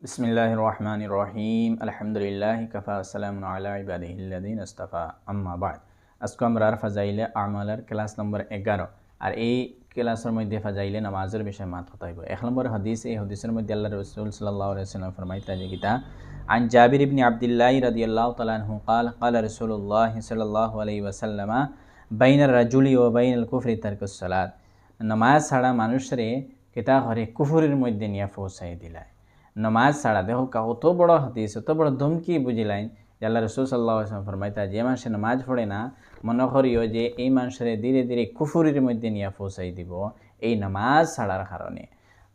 বিসমিল্লাহির রহমানির রহিম আলহামদুলিল্লাহি কাফা আসসালামু আলা ইবাদিহিল্লাযিনা ইসতাফা আম্মা বা'দ। আজকে আমরা ফাজাইলে আমালের ক্লাস নম্বর 11 আর এই ক্লাসের মধ্যে ফাজাইলে নামাজের বিষয়ে মাত কথা হইব। এক নম্বর হাদিস, এই হাদিসের মধ্যে আল্লাহর রাসূল সাল্লাল্লাহু আলাইহি ওয়াসাল্লাম ফরমাইতা যে কিতা আন জাবির ইবনে আব্দুল্লাহ রাদিয়াল্লাহু তাআলা আনহু قال قال رسول الله صلى الله عليه وسلم بين الرجل وبين الكفر ترك الصلاة। নামাজ ছাড়া মানুষরে কিতা করে কুফরের মধ্যে নিয়ে পৌঁছাই দিলায়। নমাজ ছাড়া দেখো কত বড় হাদিস, অত বড় ধমকি বুঝিলাইন যে আল্লাহ রসুল সাল্লাল্লাহু আলাইহি ওয়াসাল্লাম ফরমাইতা যে মানুষে নামাজ পড়ে না মনে করিও যে এই মানুষের ধীরে ধীরে কুফুরির মধ্যে নিয়ে পৌঁছাই দিব এই নামাজ ছাড়ার কারণে।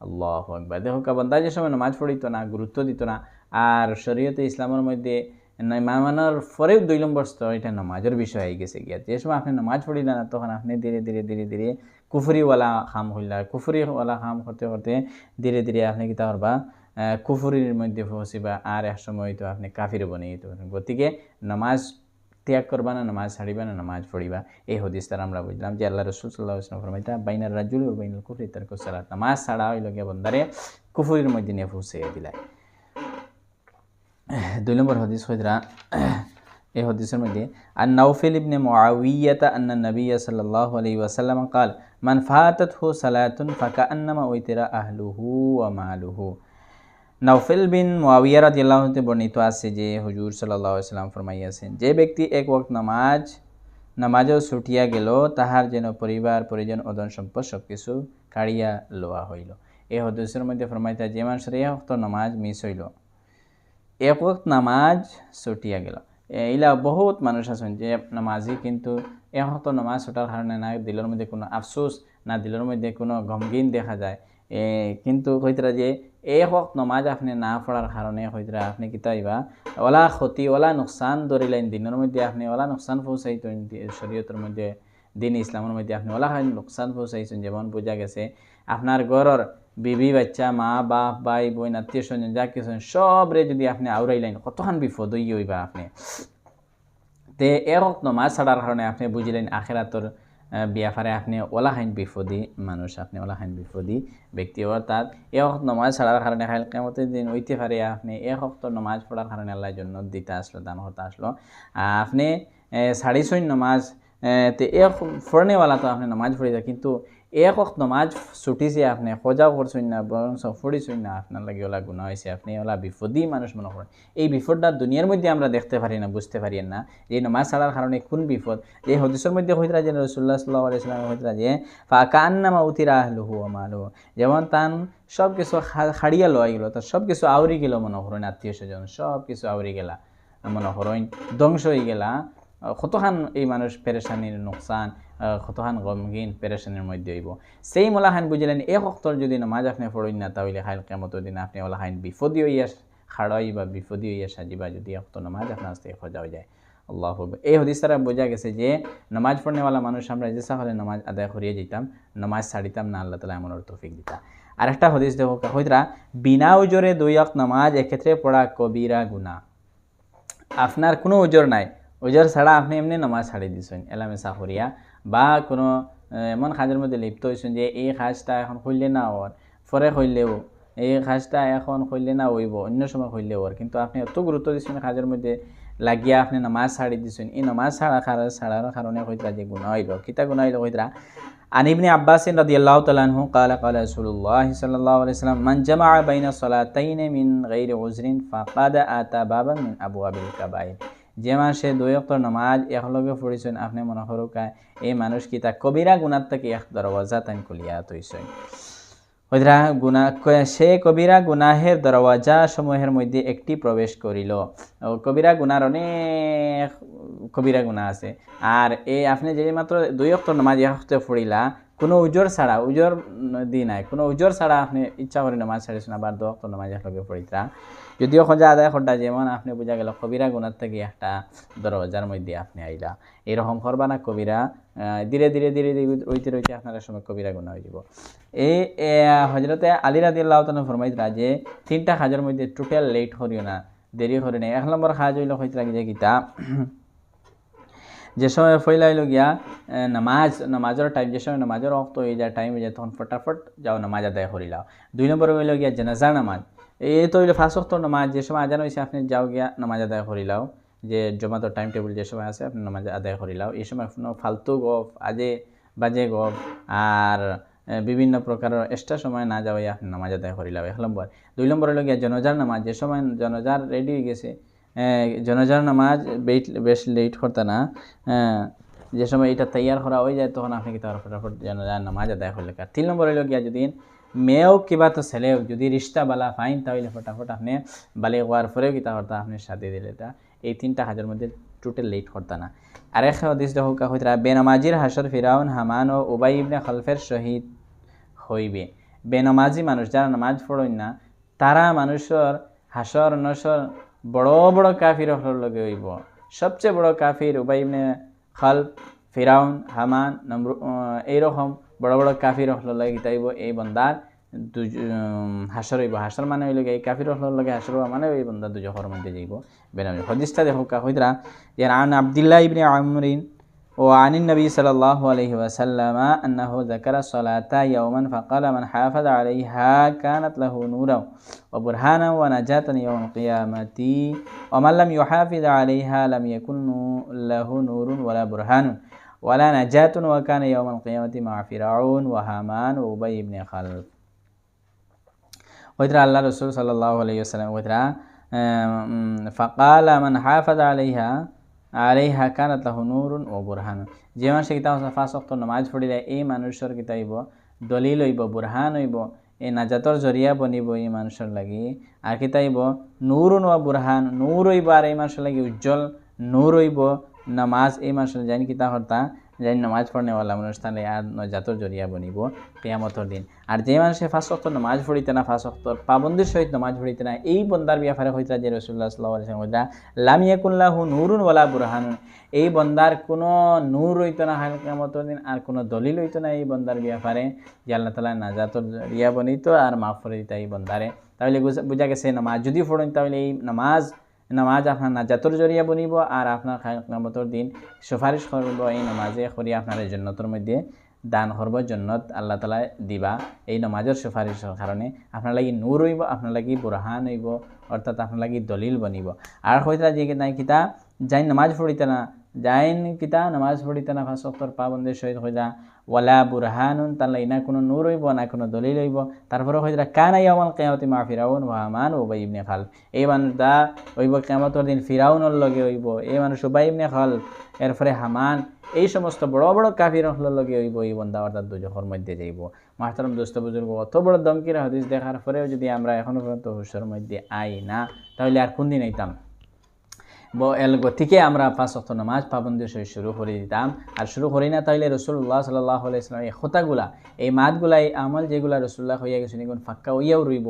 আল্লাহু আকবার। দেখো বান্দা যে সময় নামাজ পড়িত না, গুরুত্ব দিত না, আর শরীয়তে ইসলামের মধ্যে মানার পরেও 2 নম্বর স্তর এটা নামাজের বিষয় হয়ে গেছে গিয়া। যে সময় আপনি নামাজ পড়িলেন না তখন আপনি ধীরে ধীরে ধীরে ধীরে কুফুরিওয়ালা কাম হইলা, কুফুরিওয়ালা কাম করতে করতে ধীরে ধীরে আপনি কিতা করবা কুফুরির মধ্যে পৌঁছিবা, আর এক সময় তো আপনি কাফির বনে যেতে পারেন। গতিকে নামাজ ত্যাগ করবা না, নামাজ ছাড়িবা না, নামাজ পড়িবা। এই হাদিস দ্বারা আমরা বুঝলাম যে আল্লাহ রাসূল সাল্লাল্লাহু আলাইহি ওয়াসাল্লাম ফরমাইতা বাইনার রাজুল ওয়া বাইনাল কুফরি তারকুস সালাত। নামাজ ছাড়া হইল গিয়া বন্দারে কুফুরির মধ্যে নিয়ে পৌঁছিয়ে দিলায়। 2 নম্বর হাদিস হইরা এই হাদিসের মধ্যে আন নাউফাল ইবনে মুআবিয়াতা আন্না নবী সাল্লাল্লাহু আলাইহি ওয়াসাল্লাম قال মান ফাতাতহু সালাতুন ফাকান্নামা উইতিরা আহলুহু ওয়া মালুহু। নাউফাল বিন মুআবিয়া রাদিয়াল্লাহু আনহু বর্ণিত আছে যে হুজুর সাল্লাল্লাহু আলাইহি ওয়াসাল্লাম ফরমাইয়াছেন, যে ব্যক্তি এক ওয়াক্ত নামাজও ছুটিয়া গেল তাহার যেন পরিবার পরিজন ও ধন সম্পদ সবকিছু কাড়িয়া লওয়া হইল। এই হাদিসের মধ্যে ফরমাইতা যে মানুষের এক ওয়াক্ত নামাজ মিস হইল, এক ওয়াক্ত নামাজ ছুটিয়া গেল। এইলা বহুত মানুষ আছেন যে নামাজি কিন্তু এক ওয়াক্ত নামাজ ছুটার কারণে না দিলের মধ্যে কোনো আফসোস, না দিলের মধ্যে কোনো গমগিন দেখা যায়, কিন্তু হইতরা যে এক ওয়াক্ত নামাজ আপনি না পড়ার কারণে হইতরা আপনি কিতা হইবা ওলা ক্ষতি ওলা নোকসান ধরিলেন দিনের মধ্যে আপনি ওলা নোকসান পৌঁছাইতেন শরীয়তের মধ্যে, দিন ইসলামের মধ্যে আপনি ওলা নোকসান পৌঁছাইছেন। যেমন বোঝা গেছে আপনার ঘরের বিবি বাচ্চা মা বাপ ভাই বোন আত্মীয় স্বজন যা কিছু সবরে যদি আপনি আউরাইলেন কতখান বিপদ হইবা আপনি। তে এক নামাজ ছাড়ার কারণে আপনি বুঝলেন আখেরাতর ব্যাপারে আপনি ওলাখাইন বিপদী মানুষ, আপনি ওলাখাইন বিপদী ব্যক্তি। অর্থাৎ এক নামাজ ছাড়ার কারণে খাইল কিয়ামতের দিন হইতে পারে আপনি এক নামাজ পড়ার কারণে আল্লাহ জন্য দিতে আসলো, দান করতে আসলো, আপনি ছাড়িছই নামাজ তে এক ফড়নেওয়ালা তো আপনি নামাজ পড়ি যায়, কিন্তু এক নামাজ ছুটিছে আপনি সজাও করছেন না বরং পড়িছেন না, আপনার লাগে ওলা গুণা হয়েছে, আপনি ওলা বিপদী মানুষ মনে করেন। এই বিপদটা দুনিয়ার মধ্যে আমরা দেখতে পারি না, বুঝতে পারি না যে নামাজ ছাড়ার কারণে কোন বিপদ। এই হাদিসের মধ্যে হইতরা যে রাসূলুল্লাহ সাল্লাল্লাহু আলাইহি ওয়াসাল্লাম হইতরা যে ফাকান্নামা উতিরা আহলুহু ওয়া মালুহু, যেমন তান সব কিছু হারিয়া লওয়া গেল, তার সব কিছু আউরি গেল মনে করেন, আত্মীয় স্বজন সব কিছু আউরি গেলা মনে করেন, ধ্বংস হয়ে গেলা। কতখান এই মানুষ পেরেশানির নোকসান, কতখান গমগিন পেরেশানির মধ্যে হইব। সেই মোলাখান বুঝলেন এক ওয়াক্তর যদি নামাজ আপনি পড়েন না তাহলে খাইল কিয়ামতের দিন আপনি ওলাখান বিপদী হইয়া খাড়াই বা বিপদী হইয়া সাজিবা যদি ওয়াক্ত নামাজ আপনার কাছ থেকে খোঁজা হয়ে যায়। আল্লাহু আকবার। এই হাদিস দ্বারা বোঝা গেছে যে নামাজ পড়নেওয়ালা মানুষ আমরা যে সকলে নামাজ আদায় করিয়ে যেতাম, নামাজ ছাড়িতাম না, আল্লাহ তাআলা এমন তৌফিক দিতা। আর একটা হাদিস দেখো হইতরা বিনা উজরে 2 ওয়াক্ত নামাজ এক্ষেত্রে পড়া কবিরা গুনাহ। আপনার কোনো উজর নাই, উজর ছাড়া আপনি এমনি নামাজ ছাড়ি দিছেন এলামেসা করিয়া, বা কোনো এমন কাজের মধ্যে লিপ্ত হয়েছেন যে এই কাজটা এখন করলে না ওর পরে করলেও, এই কাজটা এখন করলে না হইব অন্য সময় করলে ওর, কিন্তু আপনি এত গুরুত্ব দিচ্ছেন কাজের মধ্যে লাগিয়া আপনি নামাজ ছাড়ি দিচ্ছেন। এই নামাজ ছাড়ার কারণে হইতরা যে গুনাহ হইল, কিতা গুনাহ হইল হইতরা আন ইবনে আব্বাস রাদিয়াল্লাহু তাআলা আনহু قال قال رسول الله صلى الله عليه وسلم من جمع بين الصلاتين من غير عذر فقد اتى بابا من ابواب الكبائر। যে মানুষে 2 ওয়াক্ত নামাজ একলগে পড়িছেন আপনি মনে করুকা এই মানুষ কি তা কবিরা গুনাহ থেকে এক দরওয়াজা তান খুলিয়া তৈছেন। হইতরা গুনাহ সে কবিরা গুনাহের দরওয়াজা সমূহের মধ্যে একটি প্রবেশ করিল। কবিরা গুনার অনেক কবিরা গুনাহ আছে, আর এই আপনি যে মাত্র 2 ওয়াক্ত নামাজ এক ওয়াক্তে পড়িলা কোনো উজর ছাড়া, উজর দি নাই, কোনো উজর ছাড়া আপনি ইচ্ছা করে নামাজ ছাড়িছেন, আবার 2 ওয়াক্ত নামাজ একলগে পড়িতা যদিও খোঁজা আদায় করটা যেমন আপনি বোঝা গেল কবিরা গুনার থেকে একটা দরওয়াজার মধ্যে আপনি আইলা, এরকম করবা না। কবিরা ধীরে ধীরে ধীরে রইতে রইতে আপনার সময় কবিরা গুনাহ হয়ে যাব। এই হযরতে আলী রাদিয়াল্লাহু তাআলা ফরমাইতরা যে 3টা কাজের মধ্যে টোটাল লেট করিও না, দেরি করে না। 1 নম্বর কাজ হইল হইতে লাগে যে কিতা যে সময় ফয়লা হইল গিয়া নামাজের টাইম, যে সময় নামাজের ওয়াক্ত হয়ে যায় টাইম হয়ে যায় তখন ফটাফট যাও নামাজ আদায় করিলাও। 2 নম্বর হইল গিয়া জানাজার নামাজ, এই তো হইলো 5 ওয়াক্ত নামাজ। যে সময় আজান হইছে আপনি যাও গিয়া নামাজ আদায় করিলাও, যে জমাতো টাইম টেবিল যে সময় আছে আপনি নামাজ আদায় করিলাও। এই সময় কোনো ফালতু গপ আজে বাজে গপ আর বিভিন্ন প্রকারের এক্সট্রা সময় না যাওয়াই আপনি নামাজ আদায় করিলাও, 1 নম্বর। 2 নম্বর হলো গিয়া জনজার নামাজ। যে সময় জনজার রেডি হয়ে গেছে, জনজার নামাজ বেশি লেট করতে না, যে সময় এটা তৈয়ার করা হয়ে যায় তখন আপনি কি তার ফটাফট জনজার নামাজ আদায় করলে। 3 নম্বর হলো গিয়া যদি মেয়েও কিবা তো ছেলেও যদি রিস্তা বালা ফাইন তাহলে ফটাফট আপনি বালি হওয়ার পরেও কিতা করতা আপনি সাথে দিলে তা এই 3টা কাজের মধ্যে টোটাল লেট করতা না। আরেক হাদিস দেখো হইতরা বেনামাজির হাসর ফিরাউন হামান ও উবাই ইবনে খলফের শহীদ হইবে। বেনামাজি মানুষ যারা নামাজ পড়েন না তারা মানুষের হাসর নসর বড় বড় কাফির লগে হইব। সবচেয়ে বড় কাফির উবাই ইবনে খলফ, ফিরাউন, হামান, এইরকম বড় বড় কাফির লগে কিতাইব এই বন্দার হাসর হইব। হাসর মানে হইল এই কাফির লগে হাসর মানে ওই বন্দা দুজখের মধ্যে যাইব। বেনামাজি হাদিসটা দেখো হইতরা যে আন আব্দুল্লাহ ইবনে আমরিন وعن النبي صلى الله عليه وسلم أنه ذكر الصلاة يوما فقال من حافظ عليها كانت له نورا وبرهانا ونجاة يوم القيامة ومن لم يحافظ عليها لم يكن له نور ولا برهان ولا نجاة وكان يوم القيامة مع فرعون وهامان وأبي بن خلف. وإذا الله رسول صلى الله عليه وسلم وإذا فقال من حافظ عليها কানাত লাহু নূরুন ও বুরহান। যে মানুষ কিতা 5 ওয়াক্ত নামাজ পড়িলে এই মানুষের কিতা হইব দলিল হইব, বুরহান হইব, এই নাজাতর জরিয়া বনিব এই মানুষের লাগি। আর কিতা হইব নূরুন ও বুরহান, নূর হইব আর এই মানুষের লাগি উজ্জ্বল নূর হইব নামাজ। এই মানুষের জানি কিতা হর্তা জানি নামাজ পড়নেওয়ালা মানুষ তাহলে আর নাজাতর জরিয়া বনিব কিয়ামতের দিন। আর যে মানুষে 5 ওয়াক্ত নামাজ পড়িতে না, 5 ওয়াক্তর পাবন্দির সহিত নামাজ পড়িতে না, এই বন্দার ব্যাপারে হইতা যে রাসূলুল্লাহ সাল্লাল্লাহু আলাইহি ওয়াসাল্লাম হইতা লাম ইয়াকুন লাহু নূরুন ওয়ালা বুরহানুন, এই বন্দার কোনো নূর হইতো না কিয়ামতের দিন আর কোনো দলিল হইতো না এই বন্দার ব্যাপারে যে আল্লাহ তাআলা নাজাতর জরিয়া বনিত আর মাফ করে দিতা এই বন্দারে। তাহলে বুঝা গেছে নামাজ যদি পড়েন তাহলে এই নামাজ আপনার নাজাতর জরিয়া বনিব আর আপনার কিয়ামতের দিন সুপারিশ করব এই নামাজে করি আপনার জান্নাতের মধ্যে দান করব, জান্নাত আল্লাহ তাআলা দিবা এই নামাজের সুপারিশের কারণে। আপনার লাগি নূর হইব, আপনার লাগি বুরহান হইব, অর্থাৎ আপনার লাগি দলিল বনিব। আর হইতা যে নাই কিতা যাই নামাজ পড়িতে না, যাইন কিতা নামাজ পড়িতে না 5 ওয়াক্তর পাবন্দির সহিত হইতা ওয়ালা বুরহানুন, তাহলে না কোনো নূর হইব না কোনো দলিল হইব। তারপরে হইতা কানা ইয়াউমাল কিয়ামতি মা ফিরাউন ওয়া হামান ও উবাই ইবনে খালফ, এই মানুষ দা হইব কিয়ামতের দিন ফিরাউনের লগে হইব, এই মানুষ উবাই ইবনে খালফ, এরপরে হামান, এই সমস্ত বড় বড় কাফির লগে হইব এই বন্দা অর্থাৎ দুজখের মধ্যে যাইব। মাহতারাম দোস্ত বুজুর্গ, অত বড় দমকির হাদিস দেখার পরেও যদি আমরা এখনো পর্যন্ত হুশের মধ্যে আই না তাহলে আর কোন দিন আইতাম। গতিকে আমরা 5 ওয়াক্ত নামাজ পাবন্দির সহিত শুরু করে দিতাম। আর শুরু করি না তাহলে রাসূলুল্লাহ সাল্লাল্লাহু আলাইহি ওয়াসাল্লাম এই কথাগুলা, এই মাতগুলা, এই আমল যেগুলা রাসূলুল্লাহ হইয়া গেছেন এগুলো ফাক্কা হইয়াও রইব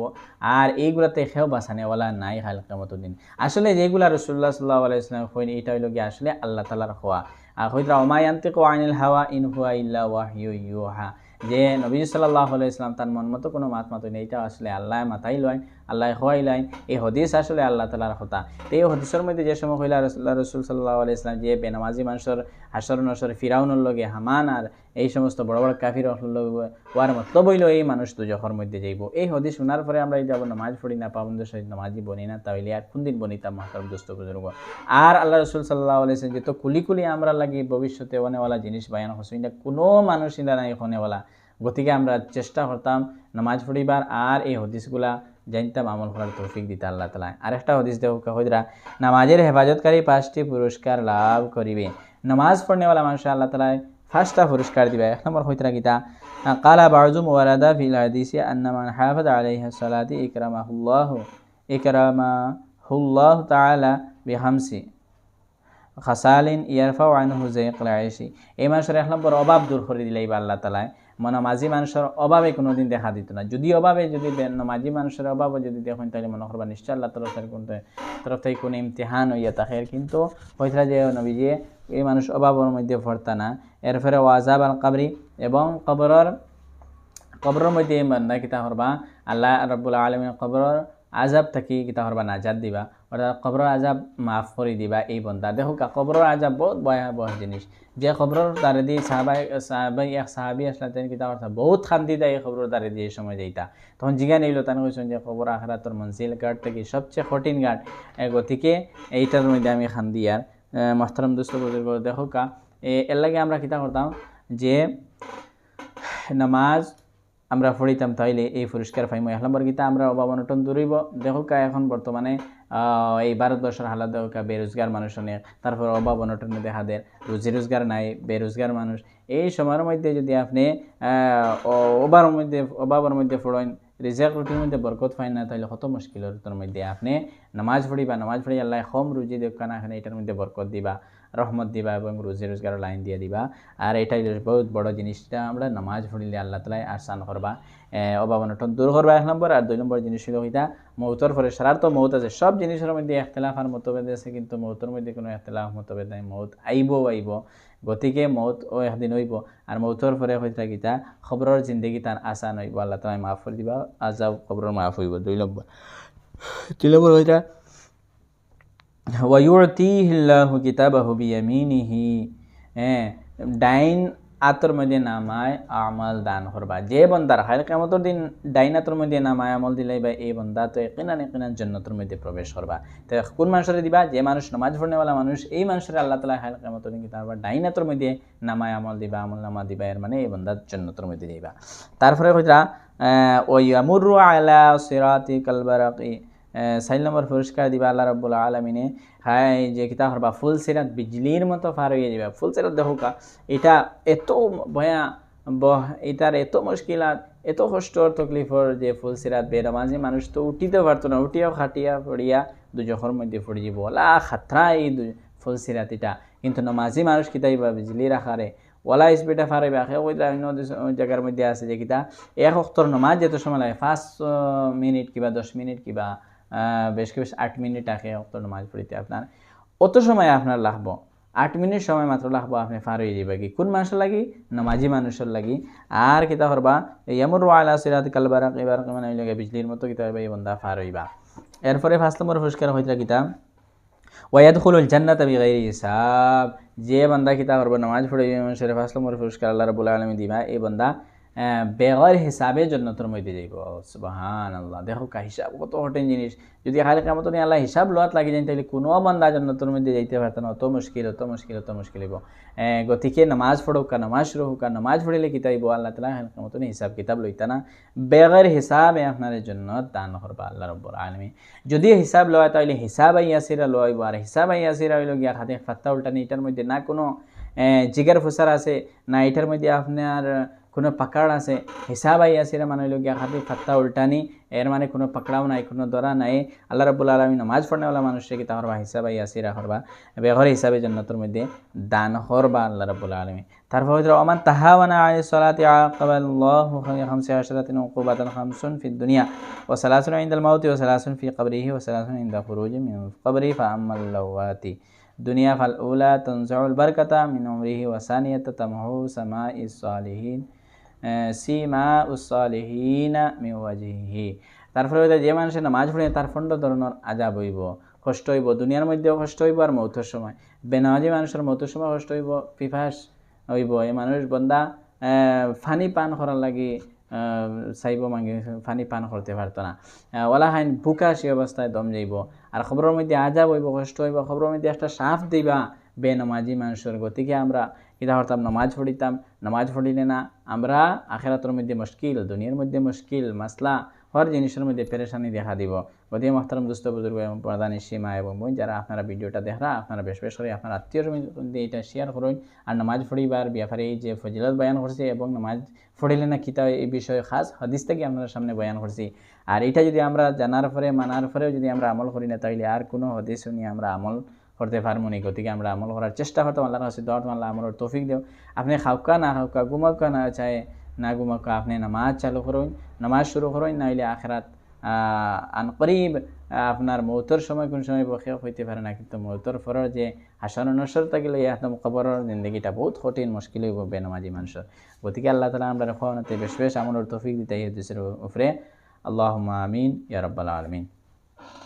আর এইগুলাতে খেও বাঁচানেওয়ালা নাই হাল কিয়ামতের দিন। আসলে যেগুলা রাসূলুল্লাহ সাল্লাল্লাহু আলাইহি ওয়াসাল্লাম কইন এটা হইল কি আসলে আল্লাহ তাআলার খোয়া। আর হইতা ওমা ইয়ান্তিকু আনিল হাওয়া ইন হুয়া ইল্লা ওয়াহয়ু ইউহা, যে নবী সাল্লাল্লাহু আলাইহি ওয়াসাল্লাম তার মন মতো কোনো মাত মাতই না, এটা আসলে আল্লাহ মাতাই লয়, আল্লাহ খোয়াই লয়। এই হাদিস আসলে আল্লাহ তাআলার কথা। তো এই হাদিসের মধ্যে যে সময় হইলা রাসূল সাল্লাল্লাহু আলাইহি ওয়াসাল্লাম যে বেনামাজি মানুষের হাসর নসর ফিরাউনের লগে হামান আর এই সমস্ত বড় বড় কাফির ওয়ার মতলব হইল এই মানুষ দুজখের মধ্যে যাইব। এই হাদিস শোনার পরে আমরা এই যাব নামাজ পড়ি না, পাবন্দের সহিত নামাজি বনি না, তাহলে আর কোন দিন বনিতাম মাহতারাম দোস্ত বুজুর্গ। আর আল্লাহ রাসূল সাল্লাল্লাহু আলাইহি ওয়াসাল্লাম যে তো কুলি কুলি আমরা লাগি ভবিষ্যতে অনেওয়ালা জিনিস বায়ান হইছে, না কোনো মানুষ ইন্দা নাই হনেওয়ালা। গতিকে আমরা চেষ্টা করতাম নামাজ পড়িবার আর এই হাদিসগুলা জানতাম, আমল করার তৌফিক দিতে আল্লাহ তাআলা। আরেকটা হাদিস দেখো হইদরা নামাজের হেফাজতকারী 5টি পুরস্কার লাভ করিবে। নামাজ পড়নেওয়ালা মানুষ আল্লাহ তাআলা 5টা পুরস্কার দিবে। 1 নম্বর হইতরা গীতা কালা বাযুম ওয়ারাদা ফিল হাদিসি আন্না মান হাফাযা আলাইহা সালাতি ইকরামাহুল্লাহু তাআলা বিহামসি খাসালিন ইয়ারফাউ আনহু যায়কাল আইশি, এই মানুষের 1 নম্বর অভাব দূর করে দিলেই বা আল্লাহ তাআলা নামাজি মানুষের অভাবে কোনোদিন দেখা দিত না। যদি অভাবে যদি নামাজি মানুষের অভাবে যদি দেখেন তাহলে মনে করবা নিশ্চয় আল্লাহ তরফ থেকে কোনো ইমতিহান হইয়া থাকে। কিন্তু হইতা যে নবীজি এই মানুষ অভাবের মধ্যে পড়তা না। এরপরে ওয়াজাব আল কাবরি, এবং কবরের মধ্যে বান্দা কিতা করবা আল্লাহ রাব্বুল আলামিন কবরের আজাব থাকি কিতা করবা নাজাত দিবা, অর্থাৎ কবরের আজাব মাফ করে দিবা এই বন্দা। দেখো কবরের আজাব বহুত ভয়াবহ জিনিস, যে খবরের দ্বারে দিয়ে সাহাবাই এক সাহাবি আসলা তেন কিতা কথা বহুত শান্তি দেয় এই খবরের দ্বারে দিয়ে সময় যাইতা। তখন জিজ্ঞান এইলো তান কইছেন যে খবর আখরাতর মনজিল গার্ড থেকে সবচেয়ে কঠিন গার্ড, গতিকে এইটার মধ্যে আমি খান্দি। আর মোহতারাম দোস্ত বুজুর্গ দেখো এর লাগে আমরা কিতা করতাম যে নামাজ আমরা পড়িতাম, তাইলে এই পুরস্কার পাইমো। 1 নম্বর গীতা আমরা অভাব অনটন দূরইব। দেখো এখন বর্তমানে এই ভারতবর্ষের হালাত দেখো বেরোজগার মানুষ অনেক, তারপর অভাব অনটনে দেখা দেয়, রুজি রোজগার নাই, বেরোজগার মানুষ। এই সময়ের মধ্যে যদি আপনি অভাবের মধ্যে পড়েন, রিজাক রুটির মধ্যে বরকত পাই না, তাহলে কত মুশকিলের মধ্যে আপনি নামাজ পড়িবা, নামাজ পড়ি আল্লাহ কম রুজি দেখা না, এটার মধ্যে বরকত দিবা, রহমত দিবা এবং রুজি রোজগার লাইন দিয়ে দিবা। আর এটাই বহুত বড় জিনিসটা, আমরা নামাজ পড়িলে আল্লাহ তাআলা আসান করবা, অভাব অনটন দূর করবা 1 নম্বর। আর 2 নম্বর জিনিস হলো এটা মৌতর পরে সারার তো মৌত আছে, সব জিনিসের মধ্যে ইখতিলাফ আর মতভেদ আছে, কিন্তু মৌতর মধ্যে কোনো ইখতিলাফ মতভেদ নাই, মৌত আইব। গতিকে মৌত ও একদিন হইব, আর মৌতর পরে হইতা গীতা খবরের জিন্দগি তার আসান হইব, আল্লাহ তাআলা মাফ করে দিবা, আজাব খবরের মাফ হইব। 2 নম্বর হইতা ওয়ায়ুতিহিল্লাহু কিতাবাহু বিয়ামিনিহি, ডাইন আতর মধ্যে নামায় আমল দান করবা। যে বন্দার হাল কিয়ামতের দিন ডাইন আতর মধ্যে নামায় আমল দিলাই বা এই বন্দা তো ইয়াকিনান জান্নাতের মধ্যে প্রবেশ করবা। তো কোন মানুষের দিবা? যে মানুষ নামাজ পড়নেওয়ালা মানুষ, এই মানুষের আল্লাহ তাআলা হাল কিয়ামতের দিন কিতাব ডাইন আতর মধ্যে নামায় আমল দিবা, আমল নামা দিবা, এর মানে এই বন্দা জান্নাতের মধ্যে যাইবা। তারপরে কইরা ওয়ায়ামুরু আলা সিরাতিকাল বারাকি, 4 নম্বর পুরস্কার দিবা আল্লাহ রাব্বুল আলামিনে, হাই যে কিতা করবা ফুল সিরাত বিজলির মতো পার হয়ে যাবে। ফুল সিরাত দেখো এটা এত এটার এত মুশকিলাত, এত কষ্টর তকলিফর যে ফুল সিরাত বেনামাজি মানুষ তো উঠিতে পারতো না, উঠিয়াও খাটিয়া পড়িয়া দুজখর মধ্যে পড়ে যাব, ওলা খাতরা এই ফুল সিরাত এটা। কিন্তু নামাজি মানুষ কিতাইবা বিজলি রাখারে ওলা স্পিডে ফারাইবা। অন্য জায়গার মধ্যে আছে যে কিতা 1 ওয়াক্তর নামাজ যেত সময় লাগে 5 মিনিট কিবা 10 মিনিট কিবা বেশ 8 মিনিট আগে ওয়াক্তর নামাজ পড়িতে আপনার অত সময় আপনার লাগবো, 8 মিনিট সময় মাত্র লাগবো, আপনি ফার হয়ে যাবে। কি কোন মানুষের লাগি? নামাজি মানুষের লাগি। আর কিতা করবা ইয়ামুরু আলা সিরাতিকাল বারাকি, বারাকি মানে লাগে বিজলির মতো কিতা হইবা, এই বন্দা ফার হইবা। এরপরে 5 নম্বর পুরস্কার হইতা কিতা ওয়ায়াদখুলুল জান্নাতা বিগাইরি হিসাব, যে বান্দা কিতা করবে নামাজ পড়ে মানুষের 5 নম্বর পুরস্কার আল্লাহ রাব্বুল আলামিন দিবা, এই বান্দা বেগর হিসাবে জান্নাতের মধ্যে যাইব। সুবহানাল্লাহ, দেখো হিসাব কত কঠিন জিনিস। যদি খালি কিয়ামতের দিন আল্লাহ হিসাব লওয়াত লাগি যায়, তাহলে কোনো বান্দা জান্নাতের মধ্যে যাইতে পারত না। অত মুশকিল হইব। গতিকে নামাজ পড়ুক, নামাজ শুরু হোক, নামাজ পড়িলে কিতা হইব আল্লাহ তাআলা কিয়ামতের দিন হিসাব কিতাব লইতা না, বেগর হিসাবে আপনার জন্য দান করবা আল্লাহ রাব্বুল আলামিন। যদি হিসাব লয় তাহলে হিসাব ইয়াসিরা লইব, আর হিসাব ইয়াসিরা হইল গিয়া হাতে ফাত্তা উল্টানি, এটার মধ্যে না কোনো জিগার ফুসার আছে, না এটার মধ্যে আপনার কোনো পাকড় আছে। হিসাব ইয়াসিরা মানে হইল গিয়া হাতে ফাত্তা উল্টানি, এর মানে কোনো পাকড়াও নাই, কোনো ধরা নাই। আল্লাহ রাব্বুল আলামিন নামাজ পড়নেওয়ালা মানুষকে কি তাহরবা হিসাব ইয়াসিরা করবা, বেগর হিসাবে জান্নাতের মধ্যে দান করবা আল্লাহ রাব্বুল আলামিন। তারপর হইল ওমান তাহাওয়ানা আলা সালাতি আকাবাল্লাহু খামসা আশরাতিন উকুবাতান খামসুন ফিদ দুনিয়া ওয়া সালাসুন ইনদাল মাউতি ওয়া সালাসুন ফি কবরিহি ওয়া সালাসুন ইনদা খুরুজি মিন কবরি ফাআম্মাল লাওয়াতি দুনিয়া ফাল উলা তানজাউল বারকাতা মিন উমরিহি ওয়া সানিয়াতা তামহু সামাইস সালিহিন সীমা উসসালিহিনা মিন ওয়াজহিহি। তারপরে যে মানুষের নামাজ পড়ে তার 15 ধরনের আযাব হইব, কষ্ট হইব, দুনিয়ার মধ্যেও কষ্ট হইব আর মৌতের সময়। বেনামাজি মানুষের মৌতের সময় কষ্ট হইব, পিপাস হইব। এই মানুষ বন্দা ফানি পান করার লাগি চাইব, মাঙ্গি ফানি পান করতে পারতো না, ওলা হাইন বুকা সে অবস্থায় দম যাইব। আর খবরের মধ্যে আযাব হইব, কষ্ট হইব, খবরের মধ্যে একটা সাফ দিবা বেনামাজি মানুষের। গতিকে আমরা কিতা করতাম? নামাজ পড়িতাম। নামাজ পড়িলে না আমরা আখিরাতের মধ্যে মুশকিল, দুনিয়ার মধ্যে মুশকিল মাসলা, হর জিনিসের মধ্যে পেরেশানি দেখা দিব। গতিকে মোহতারাম দোস্ত বুজুর্গ এবং প্রধানী সীমা এবং বোন, যারা আপনারা ভিডিওটা দেখরা, আপনারা বেশ করে আপনার আত্মীয়র মধ্যে এটা শেয়ার করুন। আর নামাজ পড়িবার ব্যাপারে এই যে ফজিলত বয়ান করছি এবং নামাজ পড়িলে না কিতা এই বিষয়ে খাস হাদিস থেকে আপনার সামনে বয়ান করছি। আর এটা যদি আমরা জানার পরে মানার পরেও যদি আমরা আমল করি না, তাহলে আর কোনো হাদিস নিয়ে আমরা আমল করতে পারবো না। গতিকে আমরা আমল করার চেষ্টা করতাম। আল্লাহর কাছে দোয়া করতাম আল্লাহ আমলের তৌফিক দেও। আপনি খাওকা না খাওকা, ঘুমাকা না চায় না ঘুমাকা, আপনি নামাজ চালু করুন, নামাজ শুরু করুন, নাইলে আখিরাত আনকরিব আপনার মৌতর সময় কোন সময় বকেয়া হইতে পারে না, কিন্তু মৌতর পরের যে হাসর নসর থাকিলে একদম কবরের জিন্দগিটা বহুত কঠিন মুশকিল হইব বেনামাজি মানুষের। গতিকে আল্লাহ তাআলা আমরা খাওয়ানোতে বেশ আমলের তৌফিক দিতে এই হাদিসের উপরে। আল্লাহুম্মা আমিন ইয়া রাব্বাল আলামিন।